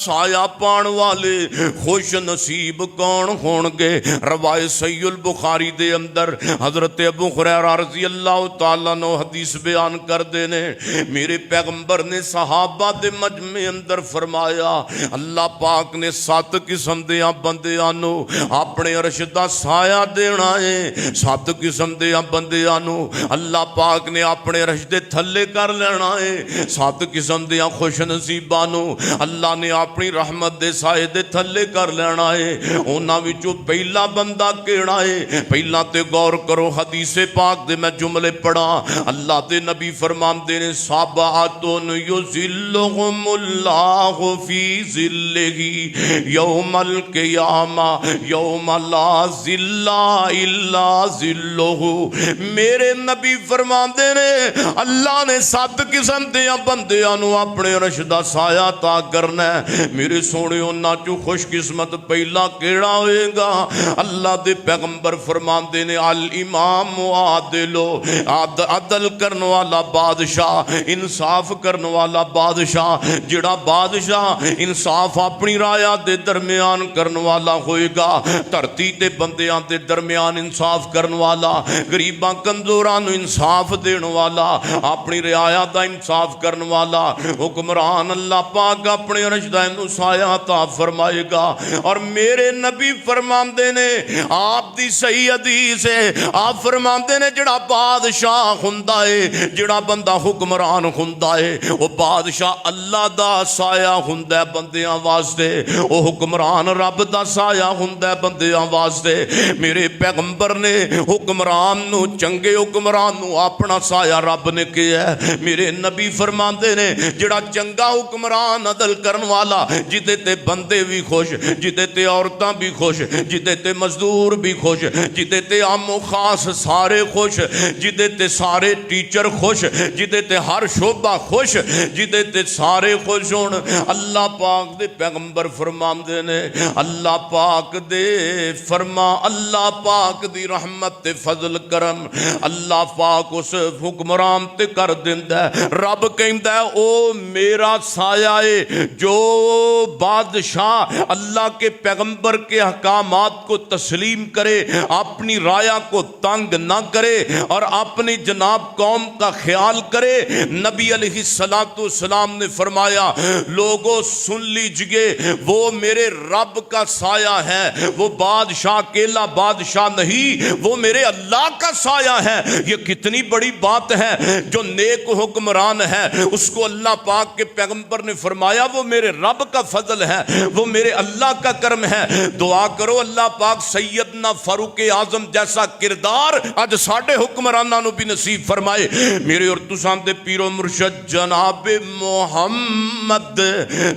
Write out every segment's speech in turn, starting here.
سایہ پان والے خوش نصیب کون ہون گے؟ روایت صحیح البخاری دے اندر حضرت ابو ہریرہ رضی اللہ تعالیٰ عنہ حدیث بیان کر دینے، میرے پیغمبر نے صحابہ دے مجمع اندر فرمایا اللہ پاک نے 7 قسم دیاں بندیاں نو اپنے عرش دا سایہ دینا ہے، 7 قسم دیاں بندیاں نو اللہ پاک نے اپنے عرش دے تھلے کر لینا ہے، 7 قسم دیاں خوش نصیباں نو اللہ نے اپنی رحمت دے سائے دے تھلے کر لینا ہے۔ انہاں وچوں پہلا بندہ کیڑا ہے؟ پہلا تے غور کرو، حدیث پاک دے میں جملے پڑھا، اللہ دے نبی فرماندے نے سبعۃ یظلھم اللہ فی ظلہ یوم القیامہ یوم لا ظل الا ظلہ۔ میرے نبی فرماندے نے اللہ نے 7 قسم دیاں بندیاں نو اپنے عرش دا سایہ عطا کرنا ہے۔ میرے سونے انہاں چوں خوش قسمت پہلا کیڑا ہوئے گا؟ اللہ دے پیغمبر فرماندے نے الامام عادل، عدل کرن والا بادشاہ، انصاف کرن والا بادشاہ، جڑا بادشاہ انصاف اپنی رایا دے درمیان کرن والا ہوئے گا، دھرتی تے بندیاں دے درمیان انصاف کرن والا، غریباں کمزوراں نو انصاف دین والا، اپنی رعایا دا انصاف کرن والا حکمران اللہ پاک اپنے عرش دا انو سایہ عطا فرمائے گا۔ اور میرے نبی فرماندے نے، آپ دی صحیح حدیث ہے، آپ فرماندے نے جڑا بادشاہ ہوندا ہے، جڑا بندہ حکمران ہوندا ہے، وہ بادشاہ اللہ دا سایہ ہوندا ہے بندیاں واسطے، وہ حکمران رب دا سایہ ہوندا ہے بندیاں واسطے۔ میرے پیغمبر نے حکمران نو، چنگے حکمران نو اپنا سایہ رب نے کیا ہے۔ میرے نبی فرماندے نے جڑا چنگا حکمران عدل کرن والا، جدے تے بندے بھی خوش، جدے تے عورتاں بھی خوش، جدے تے مزدور بھی خوش، جدے تے عام و خاص سارے خوش، جدے تے سارے ٹیچر خوش، جدے تے ہر شعبہ خوش، جدے تے سارے خوش ہون۔ اللہ پاک دے پیغمبر فرماندے نے، اللہ پاک دے فرما، اللہ پاک دی رحمت تے فضل کرم اللہ پاک اس حکمران تے کر دیندا ہے۔ رب کہندا ہے او میرا سایہ ہے، جو بادشاہ اللہ کے پیغمبر کے احکامات کو تسلیم کرے، اپنی رایا کو تنگ نہ کرے اور اپنی جناب قوم کا خیال کرے۔ نبی علیہ السلام نے فرمایا لوگوں سن لیجئے، وہ میرے رب کا سایہ ہے، وہ بادشاہ اکیلا بادشاہ نہیں، وہ میرے اللہ کا سایہ ہے۔ یہ کتنی بڑی بات ہے، جو نیک حکمران ہے اس کو اللہ پاک کے پیغمبر نے فرمایا وہ میرے رب کا فضل ہے، وہ میرے اللہ کا کرم ہے۔ دعا کرو اللہ پاک سیدنا فاروق اعظم جیسا کردار اج ساڈے حکمراناں نو بھی نصیب فرمائے۔ میرے اور تساں دے پیر و مرشد جناب محمد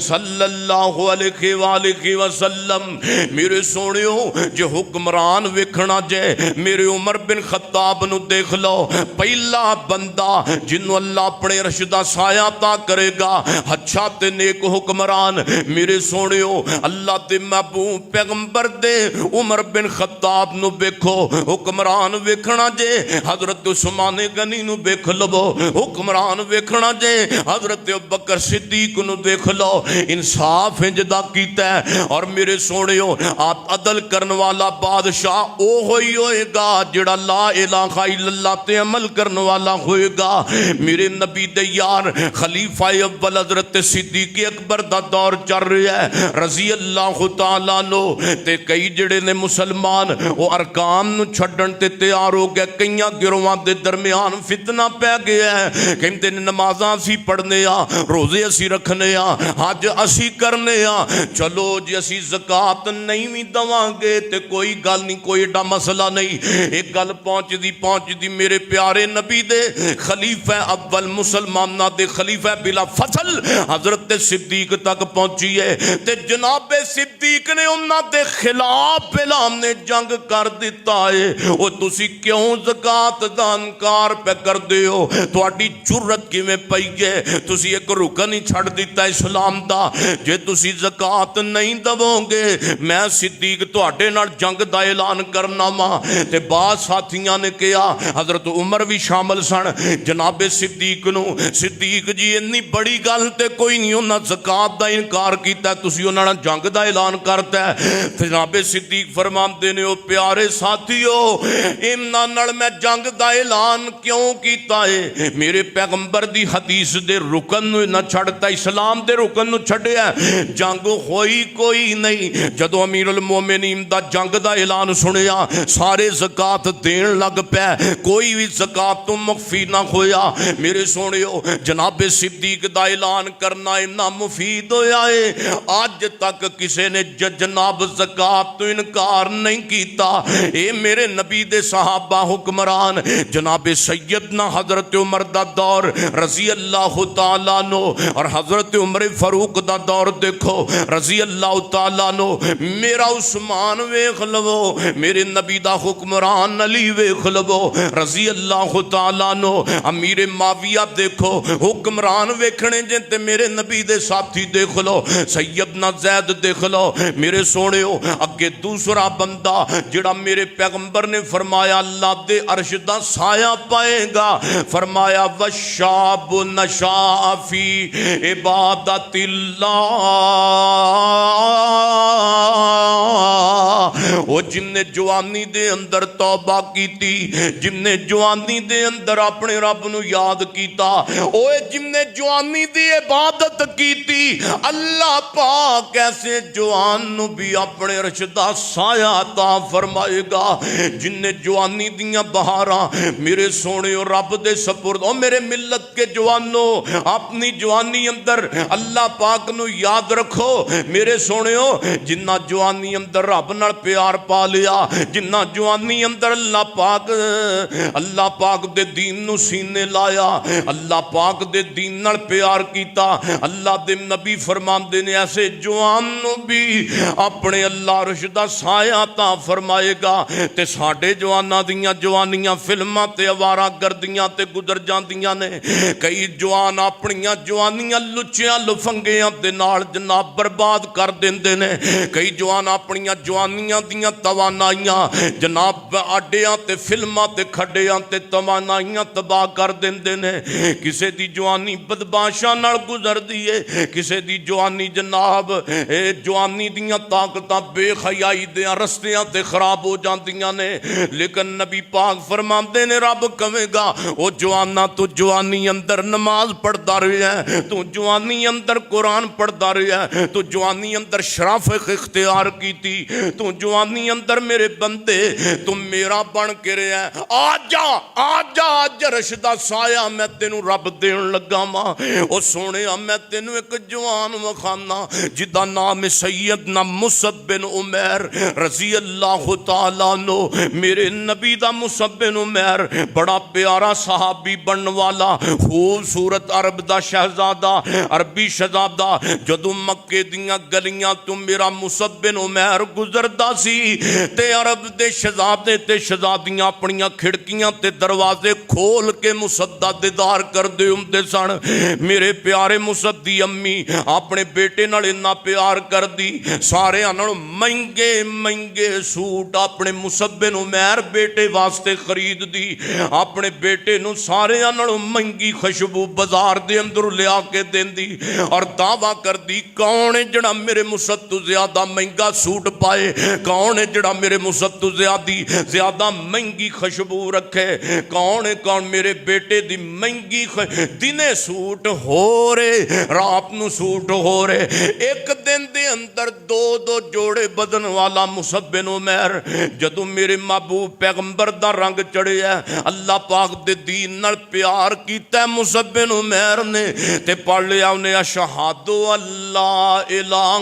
صلی اللہ علیہ وآلہ وسلم، میرے سونیو جو حکمران ویکھنا جے میرے عمر بن خطاب نو دیکھ لو، پہلا بندہ جنو اللہ اپنے رشدہ سایہ عطا کرے گا، اچھا تے نیک حکمران۔ میرے سونیو اللہ تے محبوب پیغمبر دے عمر بن خطاب نو بیکھو، حکمران ویکھنا جے حضرت عثمان غنی نو بیکھ لو، حکمران ویکھنا جے حضرت ابوبکر صدیق نو دیکھ لو، انصاف انجدہ کیتا ہے۔ اور میرے سونیو عدل کرن والا بادشاہ او ہوئی ہوئے گا جڑا لا الہ الا اللہ تے عمل کرن والا ہوئے گا۔ میرے نبی دے یار خلیفہ اول حضرت صدیق اکبر دا دور چل رہا ہے رضی اللہ تعالیٰ عنہ، تے کئی جڑے نے مسلمان وہ ارکان نو چھڈن تے تیار ہو گئے، کئیاں گروہاں دے درمیان فتنہ پہ گیا ہے، کہندے نے نمازاں اسی پڑھنے آ، روزے اسی رکھنے آ، حج اسی کرنے آ، چلو جی اسی زکات نہیں بھی دواں گے تے کوئی گل نہیں، کوئی ایڈا مسئلہ نہیں۔ ایک گل پہنچ دی میرے پیارے نبی دے خلیفہ اول مسلمانہ دے خلیفہ بلا فصل حضرت صدیق تک پہنچی ہے، تے جناب صدیق نے انہاں دے خلاف اعلان جنگ کر دیتا ہے۔ وہ تسی کیوں زکات دا انکار پہ کر دے ہو؟ تہاڈی جرت کیویں پئی ہے؟ تسی ایک رکن ہی چھڑ دیتا اسلام دا، جے تسی زکات نہیں دو گے میں صدیق تہاڈے نال جنگ دا اعلان کرنا وا۔ تے بعض ساتھیاں نے کہا، حضرت عمر بھی شامل سن، جناب صدیق نو، صدیق جی اتنی بڑی گل تے کوئی نہیں، انہاں زکات دا انکار کیتا ہے, تسی انہاں نال جنگ دا اعلان کرتا ہے. جناب صدیق فرماندے نے, او پیارے ساتھیو انہاں نال میں جنگ دا اعلان کیوں کیتا ہے؟ میرے پیغمبر دی حدیث دے رکن نو نہ چھڑتا, اسلام دے رکن نو چھڑیا, جنگ ہوئی کوئی نہیں. جدو امیر المومنین دا جنگ دا اعلان سنیا سارے زکات دین لگ پے, کوئی بھی زکات تو مخفی نہ ہویا. میرے سونیو جناب صدیق دا اعلان کرنا اتنا مفید ہویا ہے, آج تک کسے نے جناب زکات تو انکار نہیں کیتا. اے میرے نبی دے صحابہ حکمران جناب سیدنا حضرت عمر دا دور رضی اللہ تعالیٰ عنہ اور حضرت عمر فاروق دا دور دیکھو رضی اللہ تعالیٰ عنہ, میرا عثمان ویکھ لو, میرے نبی دا حکمران علی ویکھ لو رضی اللہ تعالیٰ عنہ, امیر معاویہ دیکھو حکمران ویکھنے جن تے میرے نبی دے ساتھی دیکھ لو, سیدنا زید دیکھ لو. میرے سونےو اگے دوسرا بندہ جڑا میرے پیغمبر نے فرمایا اللہ دے عرش دا سایہ پائے گا, فرمایا وشاب نشاء فی عبادت اللہ, وہ جن نے جوانی دے اندر توبہ کیتی, جن نے جوانی دے اندر اپنے رب نو یاد کیتا, اوے جن نے جوانی دی عبادت کیتی, اللہ پاک ایسے جوان نو بھی اپنے عرش دا سایہ عطا فرمائے گا. جن نے جوانی دیاں بہاراں میرے سونے اور رب دے سپرد, او میرے ملت کے جوانوں اپنی جوانی اندر اللہ پاک نو یاد رکھو. میرے سونے ہو جنہ جوانی اندر رب نال پیار پا لیا, جنہ جوانی اندر اللہ پاک دے دین نو سینے لایا, اللہ پاک دے دین نال پیار کیتا, اللہ دے نبی فرماندے نے ایسے جوان نو بھی اپنے اللہ رشدہ سایہ عطا فرمائے گا. تے ساڈے جواناں دیاں جوانیاں فلماں تے آوارہ گردیاں تے گزر جاندیاں نے. کئی جوان اپنیاں جوانیاں لچیاں لفنگیاں دے نال جناب برباد کر دیندے نے. کئی جوان اپنیاں جوانیاں دیاں توانائیاں جناب اڈیاں تے فلماں تے کھڈیاں تے توانائیاں تباہ کر دیندے نے. کسے دی جوانی بدماشاں نال گزر دیئے, کسے دی جوانی جناب جوانی دیاں طاقتاں بے خیائی دیاں رستیاں تے خراب ہو جاندیاں نے. لیکن نبی پاک فرماندے نے رب کہے گا او جوانا تو جوانی اندر نماز پڑھدا رہیا ہے, تو جوانی اندر قرآن پڑھدا رہیا ہے, تو جوانی اندر شرافت اختیار کیتی, تو جوانی اندر میرے بندے تم میرا بن کے رہیا ہے, آج رشدہ سایہ میں تینوں رب دین لگا ماں. او سونے میں تینوں ایک جوان وکھانا جدا نام سیدنا مصعب بن عمیر رضی اللہ تعالیٰ عنہ. میرے نبی دا مصعب بن عمیر بڑا پیارا صحابی بن والا, خوبصورت عرب دا شہزادہ, عربی شہزادہ. جدو مکے دیاں گلیاں تو میرا مصعب بن عمیر گزردا سی تے عرب دے شہزادے تے شہزادیاں اپنیاں کھڑکیاں تے دروازے کھول کے مصعب دا دیدار کر دے ہوندے سن. میرے پیارے مصعب دی امی اپنے بیٹے نال اتنا پیار کر دی, سارے انہوں مہنگے مہنگے سوٹ اپنے مصعب بن عمیر بیٹے واسطے خرید دی, اپنے بیٹے نو سارے انہوں مہنگی خوشبو بازار دے اندر لیا کے دین دی, اور دعویٰ کر دی کون ہے جڑا میرے مصعب تو زیادہ مہنگا سوٹ پائے, کون ہے جڑا میرے مصعب تو زیادہ مہنگی خوشبو رکھے, کون ہے کون میرے بیٹے دی مہنگی دنے سوٹ ہو رہے رات نو سوٹ ہو رہے. ایک دن دے اندر دو جوڑے بدن والا مصعب بن عمیر جدو میرے محبوب پیغمبر دا رنگ چڑھے ہے, اللہ پاک دے دین نال پیار کیتا ہے مصعب بن عمیر نے, تے پڑھ لیا انہیں اشہد اللہ الہ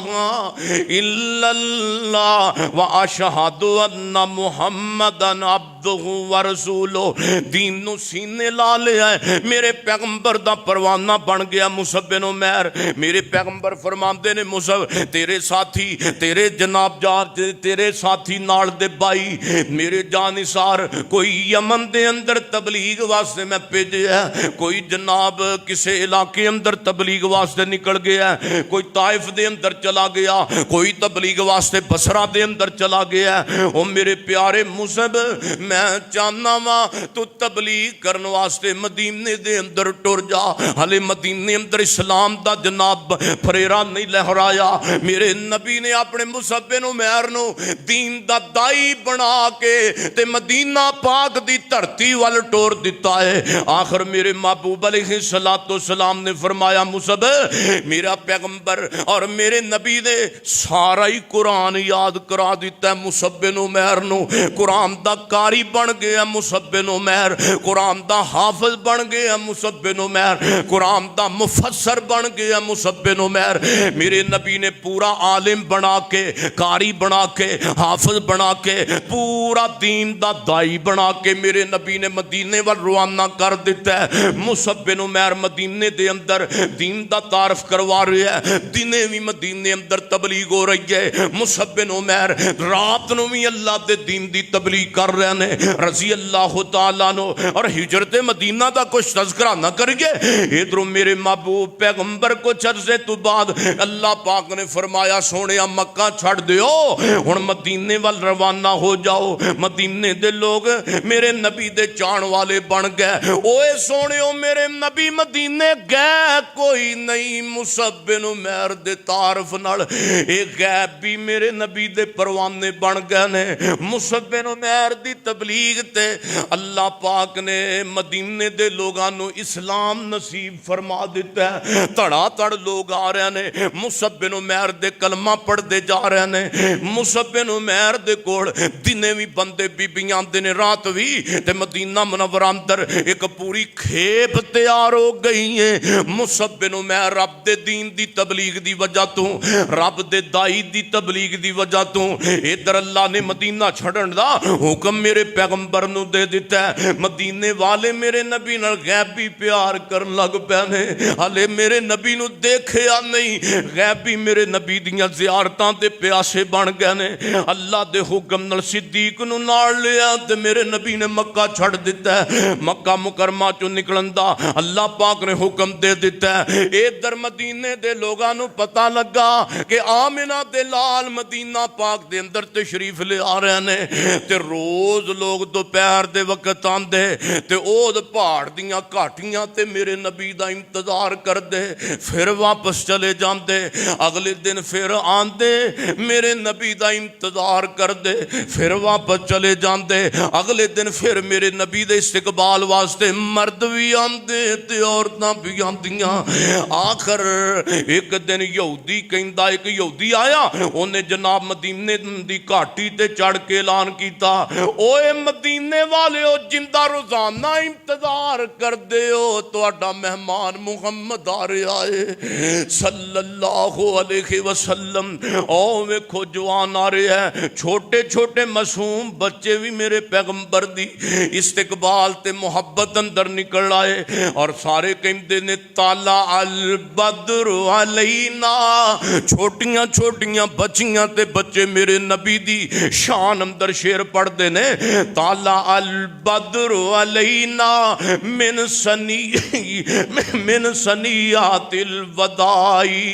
الا اللہ و اشہد ان محمدن عبدہ و رسولہ. دین نو سینے لا لیا ہے, میرے پیغمبر دا پروانہ بن گیا مصعب بن عمیر. میرے پیغمبر فرماندے نے مصعب تیرے ساتھی تیرے جناب جار تیرے ساتھی نال دے بائی میرے جانثار کوئی یمن دے اندر تبلیغ واسطے میں بھیجیا ہے, کوئی جناب کسے علاقے اندر تبلیغ واسطے نکل گیا ہے, کوئی طائف دے اندر چلا گیا, کوئی تبلیغ واسطے بصرہ دے اندر چلا گیا ہے. او میرے پیارے مصعب میں چاہنا وا تو تبلیغ کرن واسطے مدینے دے اندر ٹر جا. ہلے مدینے اندر اسلام دا جناب پھریرا نہیں لہرایا. میرے نبی نے اپنے مصعب بن عمیر نو دین دا دائی بنا کے تے مدینہ پاک دی دھرتی وال ٹور دیتا ہے. آخر میرے محبوب علیہ السلام نے فرمایا مصعب میرا پیغمبر اور میرے نبی نے سارا ہی قرآن یاد کرا دیتا ہے مصعب بن عمیر نو. قرآن دا قاری بن گیا مصعب بن عمیر, قرآن دا حافظ بن گیا مصعب بن عمیر, قرآن دا مفسر بن گیا مصعب بن عمیر. میرے نبی نے پورا عالم بنا کے, قاری بنا کے, حافظ بنا کے, پورا دین دا دائی بنا کے میرے نبی نے مدینے وال روانہ کر دیتا ہے. مصعب بن عمیر مدینے دے اندر دین دا تعارف کروا رہے ہے, دنے بھی مدینے اندر تبلیغ ہو رہی ہے. مصعب بن عمیر رات نو بھی اللہ دے دین دی تبلیغ کر رہے ہیں رضی اللہ تعالیٰ نو. اور ہجرت مدینہ دا کچھ تذکرہ نہ کریے. ادھر میرے محبوب پیغمبر کو عرصے تو بعد اللہ پاک نے فرمایا سونیا مکہ چھڑ دیو ہن مدینے وال روانہ ہو جاؤ. مدینے دے لوگ میرے نبی دے چان والے بن گئے. اوے سونیو میرے نبی مدینے گئے کوئی نہیں مصعب بن عمیر دے تعارف نال اے غیب بھی میرے نبی دے پروانے بن گئے نے. مصعب بن عمیر دی تبلیغ تے اللہ پاک نے مدینے دے لوگاں نو اسلام نصیب فرما دیتا ہے. تڑا تڑ لوگ آ رہے ہیں مصعب بن عمیر دے کلمہ پڑھ دے جا رہے ہیں. مصعب بن عمیر دے کول دنے بھی بندے بیبیاں دے نے رات بھی تے مدینہ منورہ اندر ایک پوری کھیپ تیار ہو گئی ہے. مصعب بن عمیر رب دے دین دی تبلیغ دی وجہ تو, رب دے دائی دی تبلیغ دی وجہ تو ادھر اللہ نے مدینہ چھڑن دا حکم میرے پیغمبر نو دے دیتا ہے. مدینے والے میرے نبی نال غیبی پیار کرن لگ پینے. ہلے میرے نبی نو دیکھیا نہیں, غیبی میرے نبی دیاں زیارتاں تے پیاسے بن گئے نے. اللہ دے حکم نال صدیق نو نال لیا تے میرے نبی نے مکہ چھڑ دیتا ہے. مکہ مکرمہ چوں نکلن دا اللہ پاک نے حکم دے دیتا ہے. ادھر مدینے دے لوگاں نو پتہ لگا کہ آمنہ دے لال مدینہ پاک دے اندر تشریف لے آ رہے نے. تے روز لوگ دوپہر دے وقت آندے تے اود پہاڑ دیاں گھاٹیاں تے میرے نبی دا انتظار کر دے, پھر واپس چلے جاندے. اگلے دن پھر آندے میرے نبی دا انتظار کر دے, پھر واپس چلے جاندے. اگلے دن پھر میرے نبی دے استقبال واسطے مرد بھی آندے تے عورتاں بھی آندیاں. آخر ایک دن یہودی کہندا, ایک یہودی آیا انہیں جناب مدینے دی گھاٹی تے چڑھ کے اعلان کیتا اوے مدینے والے او جندہ روزانہ انتظار کر دے ہو تہاڈا مہمان محمد آ رہا ہے صلی اللہ علیہ وسلم. او ویکھو جوان آ رہے ہیں, چھوٹے چھوٹے معصوم بچے بھی میرے پیغمبر دی استقبال تے محبت اندر نکل آئے. اور سارے کہندے نے طلع البدر علینا. چھوٹیاں چھوٹیاں بچیاں تے بچے میرے نبی دی شان اندر شعر پڑھ دے نے. طلع البدر علینا من سنیات الوداعی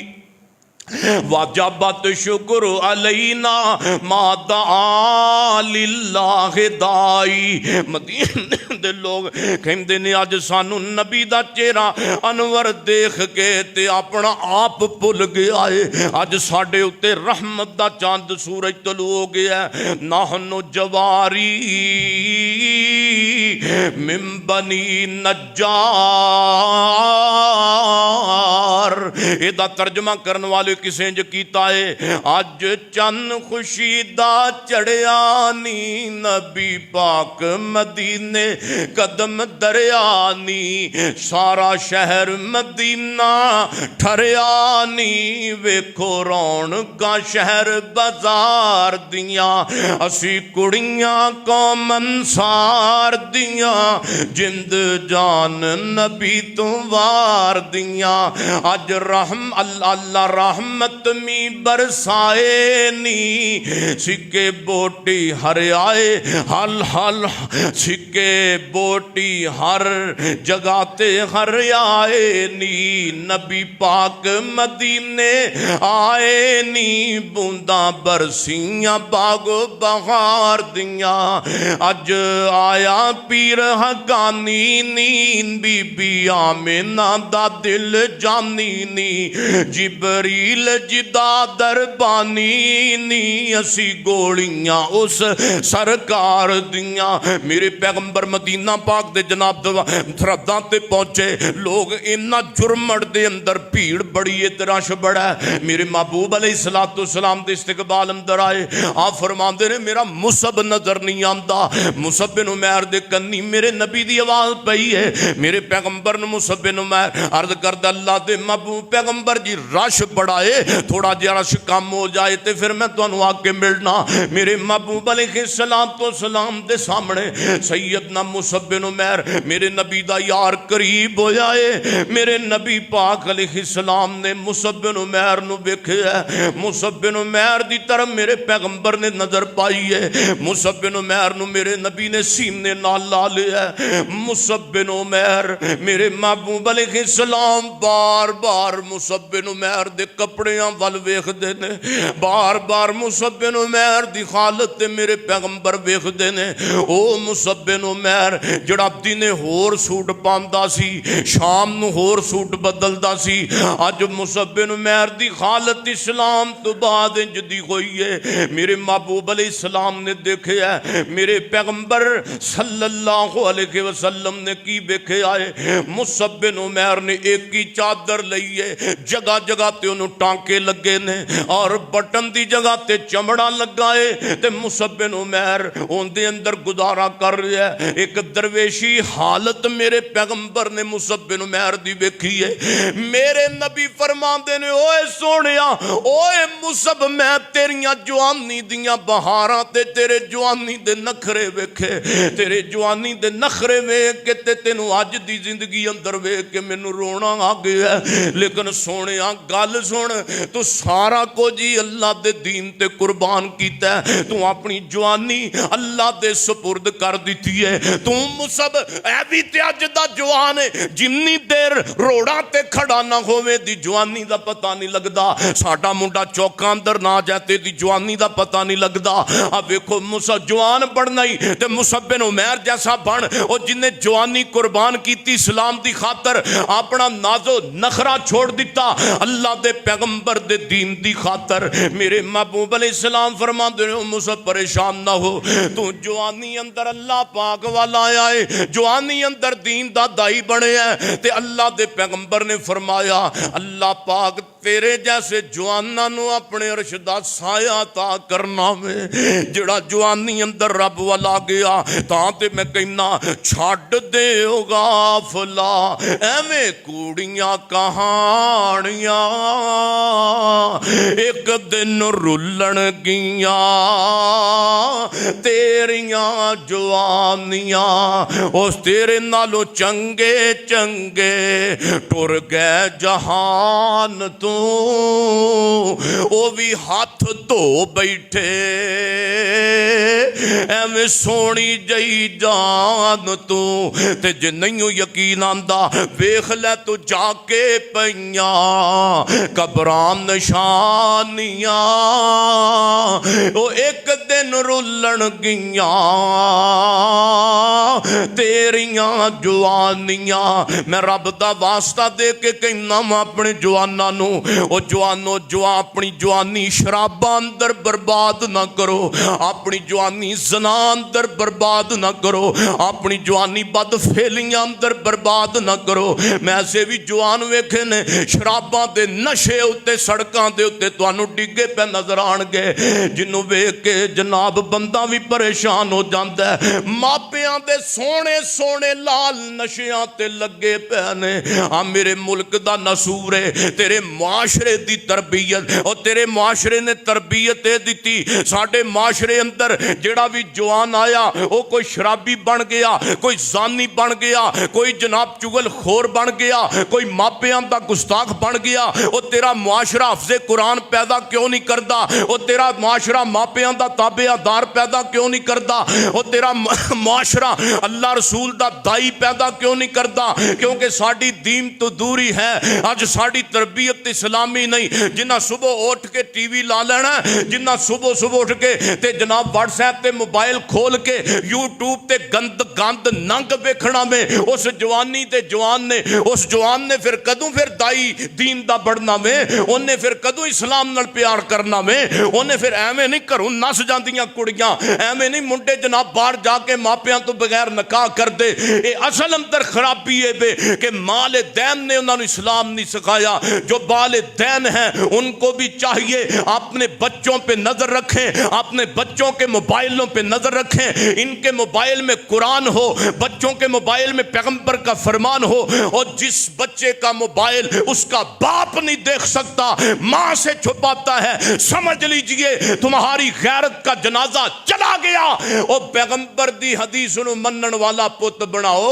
وجبت شکر علینا ما دعا للہ دائی. مدینے دے لوگ کہندے نے اج سانو نبی دا چہرہ انور دیکھ کے تے اپنا آپ بھول گیا ہے. اج ساڈے اتے رحمت دا چاند سورج طلوع ہو گیا ہے. نحن جواری من بنی نجار. ادا ترجمہ کرن والے کسے جو کیتا ہے آج چن خوشی دا چڑیا نی نبی پاک مدینے قدم دریا نی. سارا شہر مدینہ ٹھریا نی. ویکھو رونقاں شہر بازار دیاں اسی کڑیاں قوم انصار دیاں جند جان نبی تو وار دیاں. اج رحم اللہ رحمت می برسائے نی. سکے بوٹی ہر آئے حل حل سکے بوٹی ہر جگہ تے ہر آئے نی نبی پاک مدینے آئے نی بونداں برسیاں باغو بہار دیاں اج آیا پیر حقانی نی بی بی آمینہ دا دل جانی نی جبریل جدا دربانی نی اسی گوڑیاں اس سرکار دیاں میرے پیغمبر مدینہ پاک دے جناب تھرداں تے پہنچے لوگ انہا جرمڑ دے اندر بھیڑ بڑی اتراش بڑا ہے میرے محبوب علیہ السلام دے استقبال اندر آئے آپ فرمان دے رہے میرا مصب نظر نہیں آمدہ مصب بن عمیر دے کنی میرے نبی دی آواز پئی ہے میرے پیغمبر نے مصب بن عمیر عرض کردہ اللہ دے محبوب پیغمبر جی رش بڑھائے تھوڑا جی رش کم ہو جائے تے پھر میں تو انہوں آکے ملنا میرے محبوب علیہ السلام دے سامنے سیدنا مصب بن عمیر میرے نبی دا یار قریب ہو جائے میرے نبی پاک علیہ السلام نے مصب بن عمیر نو بیکھے ہے مصب بن عمیر دی طرف میرے پیغمبر نے نظر پائی ہے مصب بن عمیر نو میرے نبی نے سینے نال لا لیا ہے مصب بن عمیر میرے محبوب علیہ السلام بار بار مصب بن عمیر دے کپڑیاں وال ویکھ دے نے بار بار مصب بن عمیر دی حالت تے میرے پیغمبر ویکھ دے نے او مصب بن عمیر جڑا دینے ہور سوٹ پاندا سی شام نو ہور سوٹ بدلدا سی اج مصب بن عمیر دی حالت اسلام تو بعد انج دی ہوئی ہے میرے محبوب علیہ السلام نے دیکھے ہے میرے پیغمبر صلی اللہ علیہ وسلم نے کی بیکھے آئے مصب بن عمیر نے ایک کی چادر لئیے جگہ جگہ تے انہوں ٹانکے لگے نے اور بٹن دی جگہ تے چمڑا لگائے تے مصب بن عمیر ان دے اندر گزارا کر رہا ہے ایک درویشی حالت میرے پیغمبر نے مصب بن عمیر دی بیکھی ہے میرے نبی فرمان دے نے اوے سونیا اوے مصب میں تیریاں جوانی دیاں بہاراں تے تیرے جوانی دے نخرے ویکھے تیرے جوانی دے نخرے ویکھ کے تے تینوں اج دی زندگی اندر ویکھ کے مینوں رونا آ گیا ہے لیکن سونیا گل سن تو سارا کو جی اللہ دے دین تے قربان کیتا ہے تو اپنی جوانی اللہ دے سپرد کر دیتی ہے تو مصب اے بھی تے اج دا جوان ہے جنی دیر روڑا تے کھڑا نہ ہوئے دی جوانی دا پتہ نہیں لگدا ساڈا منڈا چوکاں اندر نہ جاتے دی جوانی دا پتہ نہیں لگدا اب ویکھو مصب جوان بڑھنا ہی تے مصب بن عمیر جیسا بن او جن نے جوانی قربان کیتی اسلام دی خاطر اپنا نازو نخرا چھوڑ دیتا اللہ دے پیغمبر دے دین دی خاطر میرے محبوب علیہ السلام فرمان دے مصب پریشان نہ ہو تو جوانی اندر اللہ پاک والا آیا ہے جوانی اندر دین دا دائی بنے ہیں تے اللہ دے پیغمبر نے فرمایا اللہ پاک تیرے جیسے جواناں نو اپنے عرش دا سایہ عطا کرنا میں جڑا جوانی اندر رب والا گیا تاں تے میں کہنا چھاڑ دے او غافلا ایویں کوڑیاں کہانیاں ایک دن رلن گیاں تیریاں جوانیاں اس تیرے نالو چنگے چنگے ٹر گئے جہان تو او بھی ہاتھ دھو بیٹھے ایویں سونی جئی جان تو تے جے نہیں یقین آندا ویکھ لے تو جا کے پیاں قبران نشانیاں او ایک دن رلن گیاں تیریاں جوانیاں میں رب دا واسطہ دے کے کہنا میں اپنے جواناں نو او جوانو جو اپنی جوانی شراباں اندر برباد نہ کرو اپنی جوانی زنا اندر برباد نہ کرو اپنی جوانی بد فعلیاں اندر برباد نہ کرو میں ایسے بھی جوان ویکھے نے شراباں دے نشے اتے سڑکاں دے اتے تانوں ڈگے پہ نظر آن گے جنوں ویکھ کے جناب بندہ بھی پریشان ہو جاندا ہے ماپیاں دے سونے سونے لال نشیاں تے لگے پے نے میرے ملک دا نصور ہے تیرے معاشرے دی تربیت اور تیرے معاشرے نے تربیت دیتی ساڈے معاشرے اندر جڑا بھی جوان آیا وہ کوئی شرابی بن گیا کوئی زانی بن گیا کوئی جناب چغل خور بن گیا کوئی ماپیاں دا گستاخ بن گیا وہ تیرا معاشرہ حفظ قرآن پیدا کیوں نہیں کردا وہ تیرا معاشرہ ماپیاں دا تابع تابعدار پیدا کیوں نہیں کرتا؟ وہ تیرا معاشرہ اللہ رسول دا دائی پیدا کیوں نہیں کرتا؟ کیونکہ ساڑی دین تو دوری ہے، آج ساڑی تربیت اسلامی نہیں۔ جنہ صبح اٹھ کے ٹی وی لا لینا، جنہ صبح اٹھ کے تے جناب واٹس ایپ تے موبائل کھول کے یوٹیوب تے گند ننگ ویکھنا میں، اس جوانی تے جوان نے، اس جوان نے پھر کدوں پھر دائی دین دا بڑھنا میں، انہیں پھر کدوں اسلام نال پیار کرنا میں، انہیں پھر ایویں نہیں کروں نس جاندیاں کڑیاں، ایویں نہیں منڈے جناب باہر جا کے ماپیاں تو بغیر نکاح کر دے۔ اے اصل اندر خرابی ہے بے کہ والدین نے انہوں نے اسلام نہیں سکھایا۔ جو والدین ہیں ان کو بھی چاہیے اپنے بچوں پہ نظر رکھیں، اپنے بچوں کے موبائلوں پہ نظر رکھیں، ان کے موبائل میں قرآن ہو، بچوں کے موبائل میں پیغمبر کا فرمان ہو، اور جس بچے کا موبائل اس کا باپ نہیں دیکھ سکتا، ماں سے چھپاتا ہے، سمجھ لیجئے تمہاری غیرت کا جنازہ چلا گیا۔ اور پیغمبر دی حدیث نو منن والا پت بناؤ،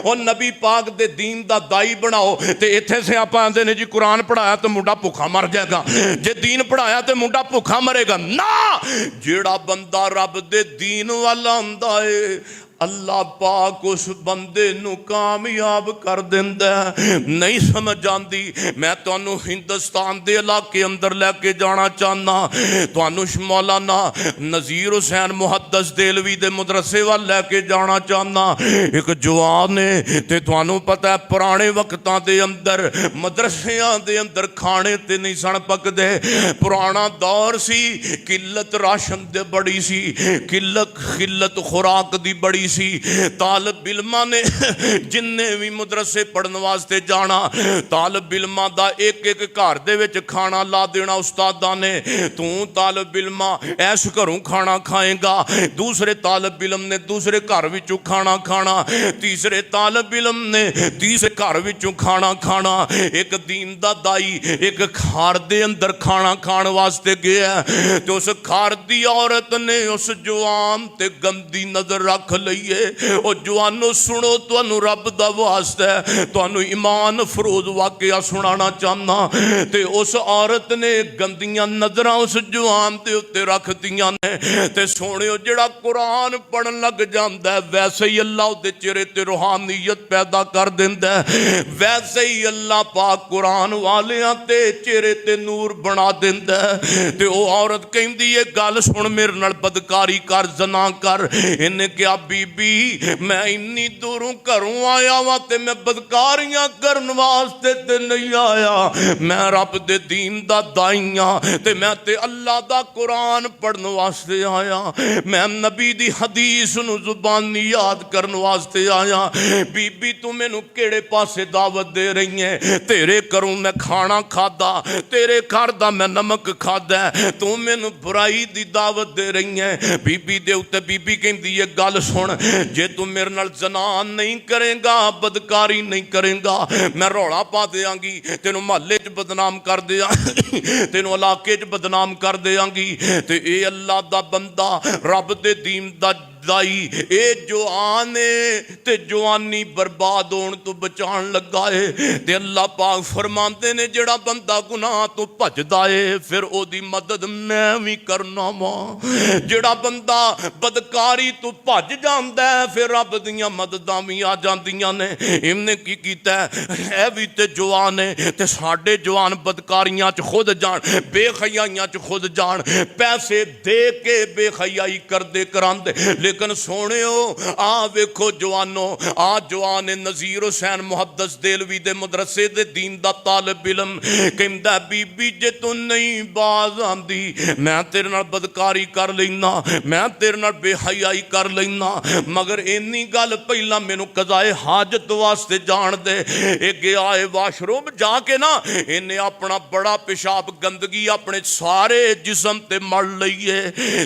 اور نبی پاک دے دین دا دائی بناؤ۔ تے ایتھے سے آپ آندے نے جی قرآن پڑھایا تو منڈا بھوکا مر جائے گا، جے دین پڑھایا تو منڈا بھوکا مرے گا۔ نا، جیڑا بندہ رب دے دین والا ہوندا ہے اللہ پاک اس بندے نو کامیاب کر دیندا ہے۔ نہیں سمجھ آندی، میں تانوں ہندوستان دے علاقے اندر لے کے جانا چاہنا، تانوں مولانا نذیر حسین محدث دہلوی دے مدرسے وال لے کے جانا چاہنا۔ ایک جوان ہے تے تانوں پتہ ہے پرانے وقتاں دے اندر مدرسیاں دے اندر کھانے تے نہیں سن پکدے، پرانا دور سی، قلت راشن دے بڑی سی، قلت خوراک دی بڑی سی۔ طالب علماں نے جننے بھی مدرسے پڑھن واسطے جانا، طالب علماں دا ایک گھر دے وچ کھانا لا دینا استاداں نے، تو طالب علماں ایس گھروں کھانا کھائے گا، دوسرے طالب علم نے دوسرے گھر وچوں کھانا کھانا، تیسرے طالب علم نے تیسرے گھر وچوں کھانا کھانا۔ ایک دین دا دائی ایک گھر دے اندر کھانا کھان واسطے گیا، تو اس گھر دی عورت نے اس جوان تے گندی نظر رکھ لئی۔ او جوانو سنو، تانوں رب دا واسطہ ہے، تانوں ایمان فروز واقعہ سنانا چاہنا۔ تے اس عورت نے گندیاں نظراں اس جوان دے اتے رکھ دیاں نے، تے سونیو جڑا قرآن پڑھن لگ جاندا ہے ویسے ہی اللہ دے چہرے تے روحانیت پیدا کر دیندا ہے، ویسے ہی اللہ پاک قرآن والیاں تے چہرے تے نور بنا دیندا ہے۔ تے او عورت کہندی ہے گل سن، میرے نال بدکاری کر، زنا کر۔ انہیں کیا بی میں انی دوروں کروں آیا وا تے میں بدکاریاں کرن واسطے تے نہیں آیا، میں رب دے دین دا دائیاں تے میں تے اللہ دا قرآن پڑھن واسطے آیا، میں نبی دی حدیث نو زبانی یاد کرن واسطے آیا۔ بی بی تو میں نو کیڑے پاسے دعوت دے رہی ہیں؟ تیرے کروں میں کھانا کھادا، تیرے گھر دا میں نمک کھادا ہے، تو میں نو برائی دی دعوت دے رہی ہیں۔ بی بی دے اتے بی بی کہندی یہ گل سن، جے تم میرے نال زنا نہیں کرے گا، بدکاری نہیں کرے گا، میں روڑا پا دیاں گی، تینوں محلے چ بدنام کر دیاں تینوں علاقے چ بدنام کر دیاں گی۔ تے اے اللہ دا بندہ رب دے دین دا دائی اے جوانے تے جوانی برباد ہون تو بچان لگا ہے۔ تے اللہ پاک فرماندے نے جڑا بندہ گناہ تو بھجدا ہے پھر او دی مدد میں بھی کرنا وا، جڑا بندہ بدکاری تو بھج جاندا ہے پھر رب دیاں مدداں بھی آ جاندیاں نے۔ انہیں کی کیتا ہے، اے بھی تے جوان ہے تے ساڈے جوان بدکاریاں چ خود جان، بے خیائیاں چ خود جان، پیسے دے کے بے خیائی کر دے کراندے۔ لیکن سونےو آ ویکھو جوانو، آ جوان نذیر حسین محدث دہلوی دے مدرسے دے دین دا طالب علم کہندا بی بی جے تو نہیں باز آندی میں تیرے نال بدکاری کر لینا، میں تیرے نال بے حیائی کر لینا، مگر اینی گل پہلا مینوں قضائے حاجت واسطے جان دے۔ اے گیا اے واش روم جا کے نا انہیں اپنا بڑا پیشاب گندگی اپنے سارے جسم تے مل لئیے،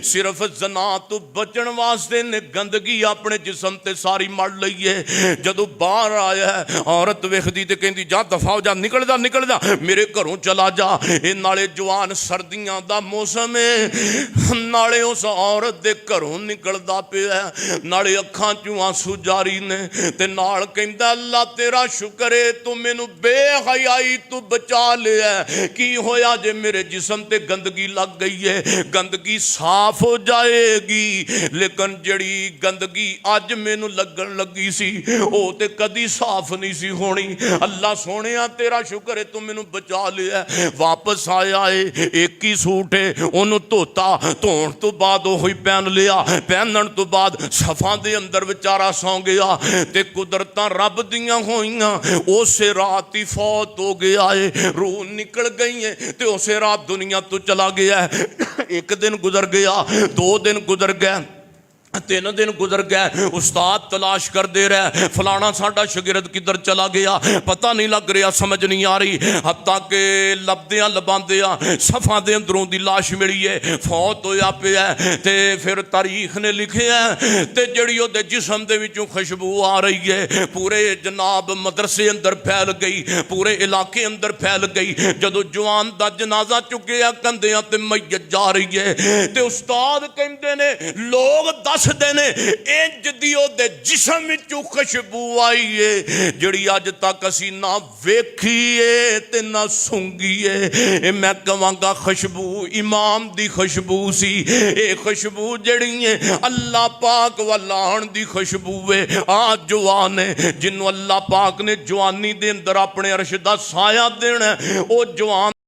صرف زنا تو بچن واسطے دن گندگی اپنے جسم تے ساری مڑ لئی ہے. جدو باہر آیا ہے عورت ویکھدی تے کہندی جا دفع ہو جا, نکل جا میرے گھروں چلا جا. اے نالے جوان سردیاں دا موسم ہے, نالے اس عورت دے گھروں نکلدا پیا ہے, نالے اکھاں چوں آنسو جاری نے, تے نال کہندا اللہ تیرا شکر ہے تو مینوں بے حیائی تو بچا لیا ہے. کی ہویا جے میرے جسم تے گندگی لگ گئی ہے, گندگی صاف ہو جائے گی, لیکن جڑی گندگی اج مینوں لگن لگی سی او تے کدی صاف نہیں سی ہونی. اللہ سونیا تیرا شکر ہے تو مینوں بچا لیا ہے. واپس آیا ہے, ایک ہی سوٹ ہے, انہوں دھوتا, دھون تو بعد وہی پہن لیا, پہنن تو بعد صفاں دے اندر بیچارہ سو گیا تے قدرتاں رب دیاں ہوئیاں اسے رات ہی فوت ہو گیا ہے. روح نکل گئی ہے تے اسے رات دنیا تو چلا گیا ہے. ایک دن گزر گیا, 2 دن گزر گئے, 3 دن گزر گئے, استاد تلاش کر دے رہے فلانا ساڈا شاگرد کدھر چلا گیا, پتہ نہیں لگ رہا, سمجھ نہیں آ رہی. حتیٰ کہ لبدیاں لباندیاں صفاں دے اندروں دی لاش ملی ہے, فوت ہویا پیا ہے. تے پھر تاریخ نے لکھے ہیں تے جڑی او دے جسم دے وچوں خوشبو آ رہی ہے پورے جناب مدرسے اندر پھیل گئی, پورے علاقے اندر پھیل گئی. جدو جوان دا جنازہ چکیا کندیاں تے میت جا رہی ہے تے استاد کہندے نے لوگ دس دینے انج دیو دے جسم وچوں خوشبو آئی ہے جڑی اج تک اسی نہ ویکھی ہے تے نہ سونگی ہے. میں کہاں گا خوشبو امام دی خوشبو سی, اے خوشبو جڑی ہے اللہ پاک والان دی خوشبو ہے. آج جوان ہے جنوں اللہ پاک نے جوانی دے اندر اپنے عرش دا سایہ دینا ہے, او جوان